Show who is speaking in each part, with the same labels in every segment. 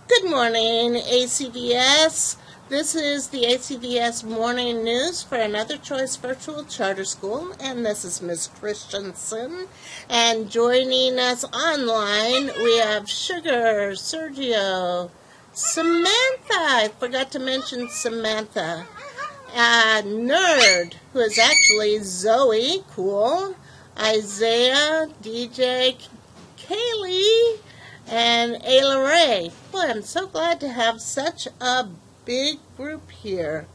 Speaker 1: Good morning, ACVS. This is the ACVS Morning News for Another Choice Virtual Charter School, and this is Miss Christensen. And joining us online, we have Sugar, Sergio, Samantha. I forgot to mention Samantha. Nerd, who is actually Zoe, cool. Isaiah, DJ, Kaylee, and Ayla Ray. Boy, I'm so glad to have such a big group here.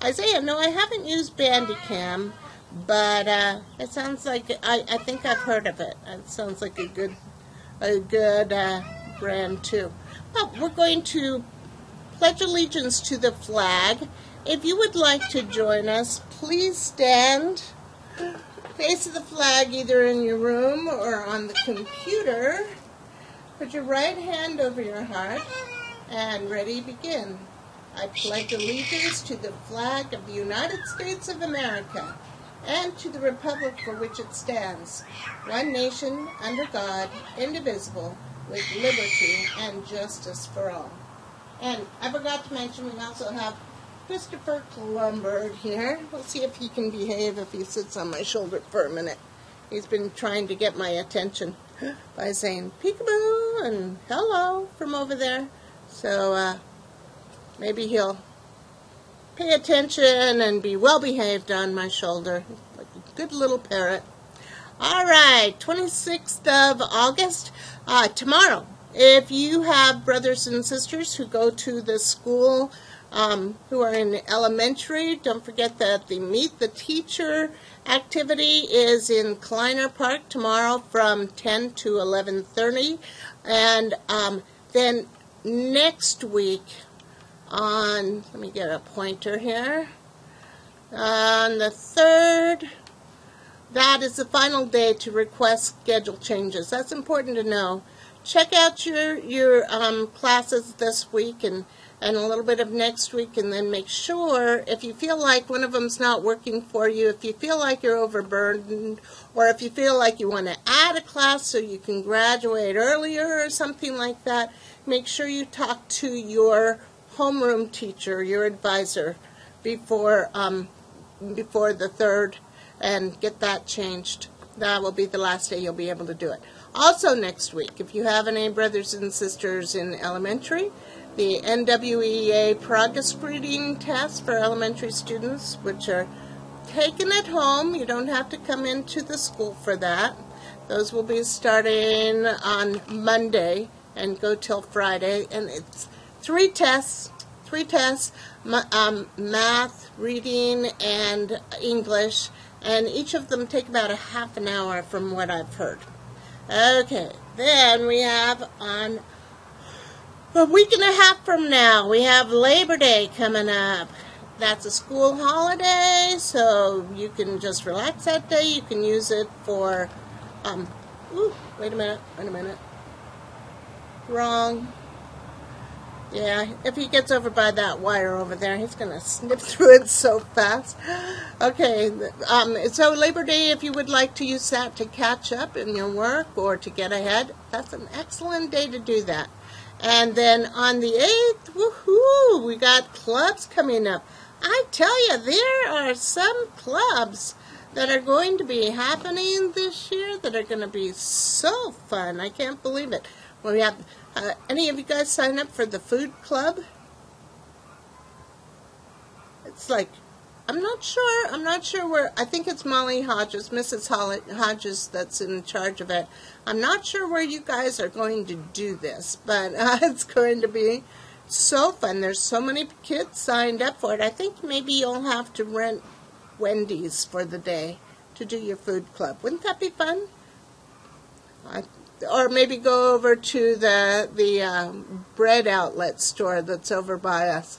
Speaker 1: Isaiah, no, I haven't used Bandicam, but it sounds like I think I've heard of it. It sounds like a good brand too. Well, we're going to pledge allegiance to the flag. If you would like to join us, please stand. Face of the flag either in your room or on the computer. Put your right hand over your heart and ready, begin. I pledge allegiance to the flag of the United States of America and to the republic for which it stands, one nation, under God, indivisible, with liberty and justice for all. And I forgot to mention we also have Christopher ColumBIRD here. We'll see if he can behave if he sits on my shoulder for a minute. He's been trying to get my attention by saying peekaboo and hello from over there. So maybe he'll pay attention and be well behaved on my shoulder, like a good little parrot. All right, 26th of August, tomorrow. If you have brothers and sisters who go to the school who are in elementary, don't forget that the Meet the Teacher activity is in Kleiner Park tomorrow from 10 to 11:30. And then next week on, let me get a pointer here, on the 3rd, that is the final day to request schedule changes. That's important to know. Check out your classes this week and a little bit of next week, and then make sure if you feel like one of them's not working for you, if you feel like you're overburdened, or if you feel like you want to add a class so you can graduate earlier or something like that, make sure you talk to your homeroom teacher, your advisor, before the 3rd and get that changed. That will be the last day you'll be able to do it. Also next week, if you have any brothers and sisters in elementary, the NWEA progress reading tests for elementary students, which are taken at home. You don't have to come into the school for that. Those will be starting on Monday and go till Friday. And it's three tests, math, reading, and English. And each of them take about a half an hour from what I've heard. Okay, then we have on a week and a half from now, we have Labor Day coming up. That's a school holiday, so you can just relax that day. You can use it for, wait a minute. Wrong. Yeah, if he gets over by that wire over there, he's going to snip through it so fast. Okay, so Labor Day, if you would like to use that to catch up in your work or to get ahead, that's an excellent day to do that. And then on the 8th, woohoo, we got clubs coming up. I tell you, there are some clubs that are going to be happening this year that are going to be so fun. I can't believe it. Well, we have, any of you guys sign up for the food club? It's like, I'm not sure where, I think it's Molly Hodges, Mrs. Hodges that's in charge of it. I'm not sure where you guys are going to do this, but it's going to be so fun. There's so many kids signed up for it. I think maybe you'll have to rent Wendy's for the day to do your food club. Wouldn't that be fun? Or maybe go over to the bread outlet store that's over by us.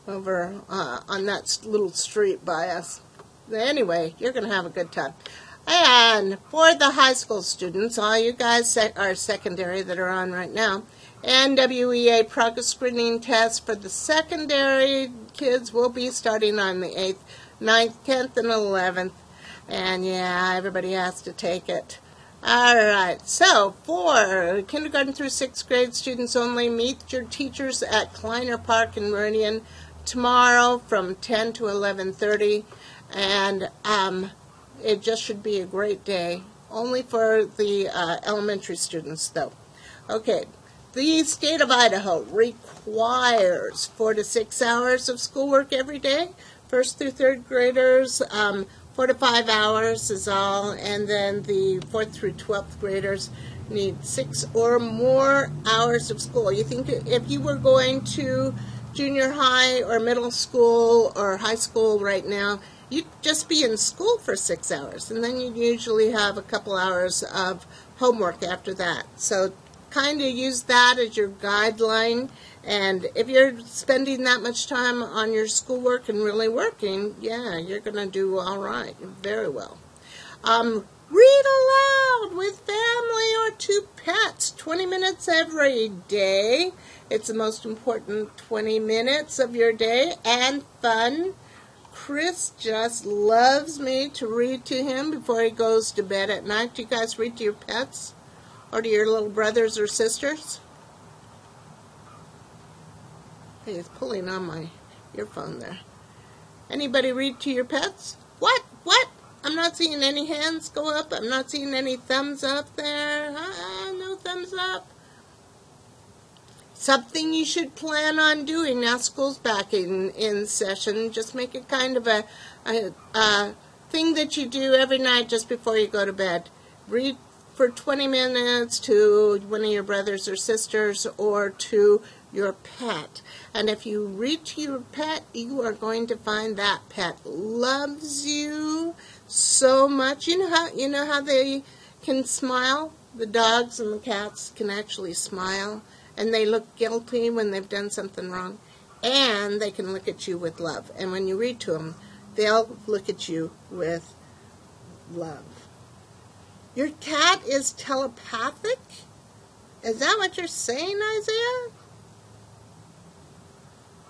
Speaker 1: Over on that little street by us. Anyway, you're going to have a good time. And for the high school students, all you guys are secondary that are on right now, NWEA progress screening tests for the secondary kids will be starting on the 8th, 9th, 10th, and 11th. And yeah, everybody has to take it. All right, so for kindergarten through 6th grade students only, meet your teachers at Kleiner Park in Meridian tomorrow from 10 to 11:30, and it just should be a great day. Only for the elementary students, though. Okay, the state of Idaho requires 4 to 6 hours of schoolwork every day. 1st through 3rd graders, 4 to 5 hours is all, and then the 4th through 12th graders need 6 or more hours of school. You think if you were going to junior high or middle school or high school right now, you'd just be in school for 6 hours, and then you'd usually have a couple hours of homework after that. So kind of use that as your guideline, and if you're spending that much time on your schoolwork and really working, yeah, you're going to do all right, very well. Read aloud with family or 2 pets, 20 minutes every day. It's the most important 20 minutes of your day, and fun. Chris just loves me to read to him before he goes to bed at night. Do you guys read to your pets or to your little brothers or sisters? Hey, it's pulling on my earphone there. Anybody read to your pets? What? What? I'm not seeing any hands go up. I'm not seeing any thumbs up there. No thumbs up. Something you should plan on doing now school's back in session. Just make it kind of a thing that you do every night just before you go to bed. Read for 20 minutes to one of your brothers or sisters or to your pet. And if you read to your pet, you are going to find that pet loves you so much. You know how they can smile? The dogs and the cats can actually smile, and they look guilty when they've done something wrong, and they can look at you with love. And when you read to them, they'll look at you with love. Your cat is telepathic? Is that what you're saying, Isaiah?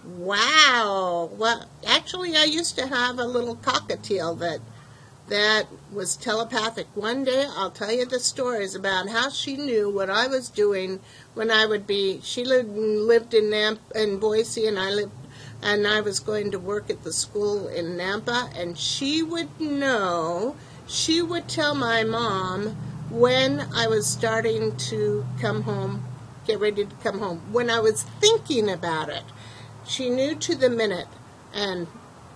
Speaker 1: Wow. Well, actually, I used to have a little cockatiel that was telepathic. One day, I'll tell you the stories about how she knew what I was doing when I would be. She lived in Boise, and I was going to work at the school in Nampa, and she would know. She would tell my mom when I was starting to come home, get ready to come home, when I was thinking about it. She knew to the minute, and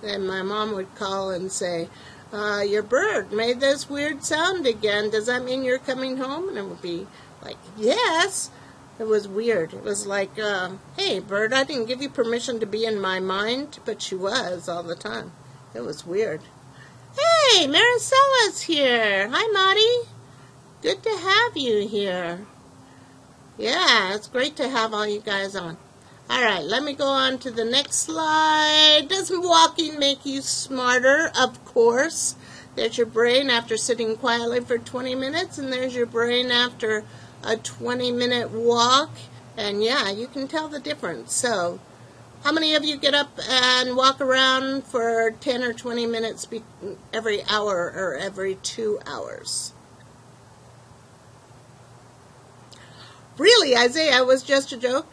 Speaker 1: then my mom would call and say, your bird made this weird sound again. Does that mean you're coming home? And it would be like, yes. It was weird. It was like, hey, bird, I didn't give you permission to be in my mind, but she was all the time. It was weird. Hey, Maricella's here. Hi, Maudie. Good to have you here. Yeah, it's great to have all you guys on. All right, let me go on to the next slide. Doesn't walking make you smarter? Of course. There's your brain after sitting quietly for 20 minutes, and there's your brain after a 20-minute walk. And yeah, you can tell the difference. So, how many of you get up and walk around for 10 or 20 minutes every hour or every 2 hours? Really, Isaiah, it was just a joke?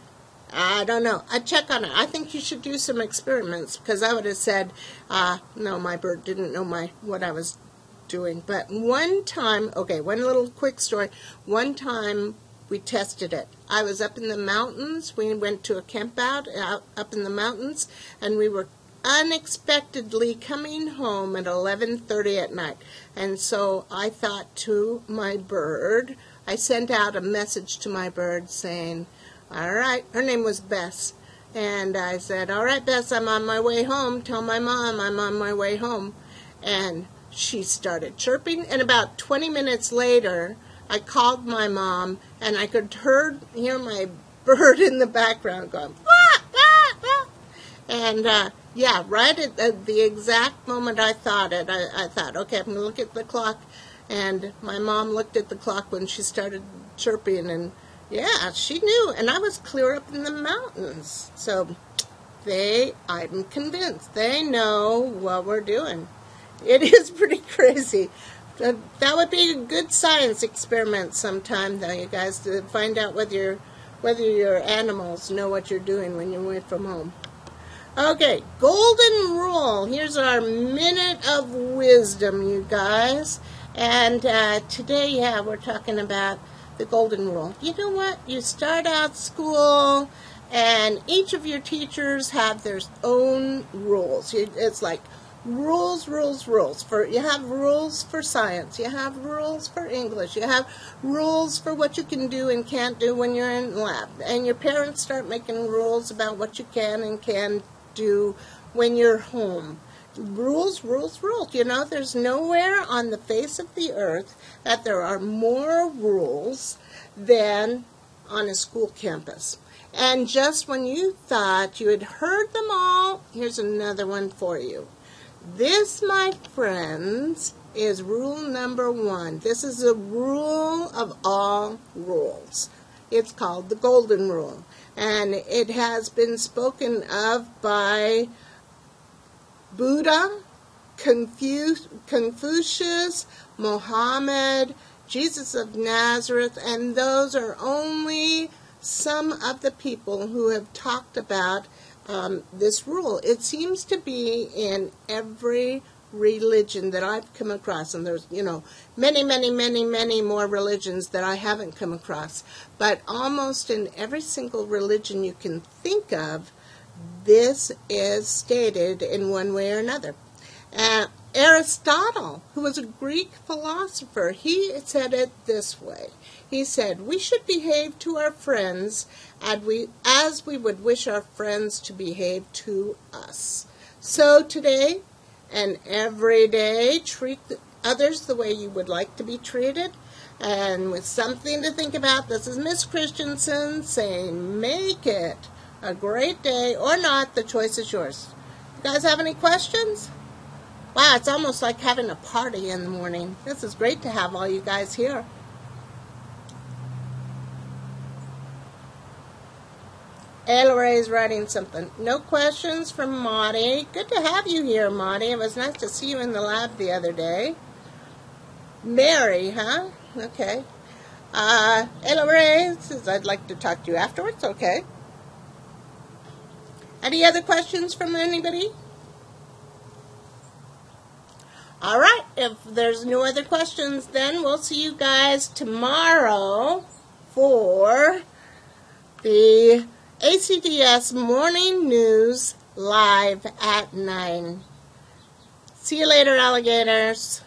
Speaker 1: I don't know. I'd check on it. I think you should do some experiments, because I would have said, no, my bird didn't know what I was doing. But one time, okay, one little quick story. One time we tested it. I was up in the mountains. We went to a camp out up in the mountains, and we were unexpectedly coming home at 11:30 at night. And so I thought to my bird, I sent out a message to my bird saying, all right, her name was Bess, and I said, all right, Bess, I'm on my way home. Tell my mom I'm on my way home. And she started chirping, and about 20 minutes later, I called my mom, and I could hear my bird in the background going, wah, wah, wah. And yeah, right at the exact moment I thought it, I thought, okay, I'm going to look at the clock. And my mom looked at the clock when she started chirping, and yeah, she knew, and I was clear up in the mountains. So I'm convinced, they know what we're doing. It is pretty crazy. That would be a good science experiment sometime, though, you guys, to find out whether your animals know what you're doing when you're away from home. Okay, golden rule. Here's our minute of wisdom, you guys. And today, we're talking about the golden rule. You know what? You start out school, and each of your teachers have their own rules. It's like rules. You have rules for science. You have rules for English. You have rules for what you can do and can't do when you're in lab. And your parents start making rules about what you can and can't do when you're home. Rules. You know, there's nowhere on the face of the earth that there are more rules than on a school campus. And just when you thought you had heard them all, here's another one for you. This, my friends, is rule number 1. This is a rule of all rules. It's called the golden rule. And it has been spoken of by Buddha, Confucius, Muhammad, Jesus of Nazareth, and those are only some of the people who have talked about this rule. It seems to be in every religion that I've come across, and there's, many more religions that I haven't come across, but almost in every single religion you can think of, this is stated in one way or another. Aristotle, who was a Greek philosopher, he said it this way. He said, we should behave to our friends as we would wish our friends to behave to us. So today and every day, treat others the way you would like to be treated. And with something to think about, this is Miss Christensen saying, make it a great day or not. The choice is yours. You guys have any questions? Wow, it's almost like having a party in the morning. This is great to have all you guys here. Ella Ray's writing something. No questions from Monty. Good to have you here, Monty. It was nice to see you in the lab the other day. Mary, huh? Okay. Ella Ray says, I'd like to talk to you afterwards. Okay. Any other questions from anybody? All right. If there's no other questions, then we'll see you guys tomorrow for the ACVS Morning News live at 9. See you later, alligators.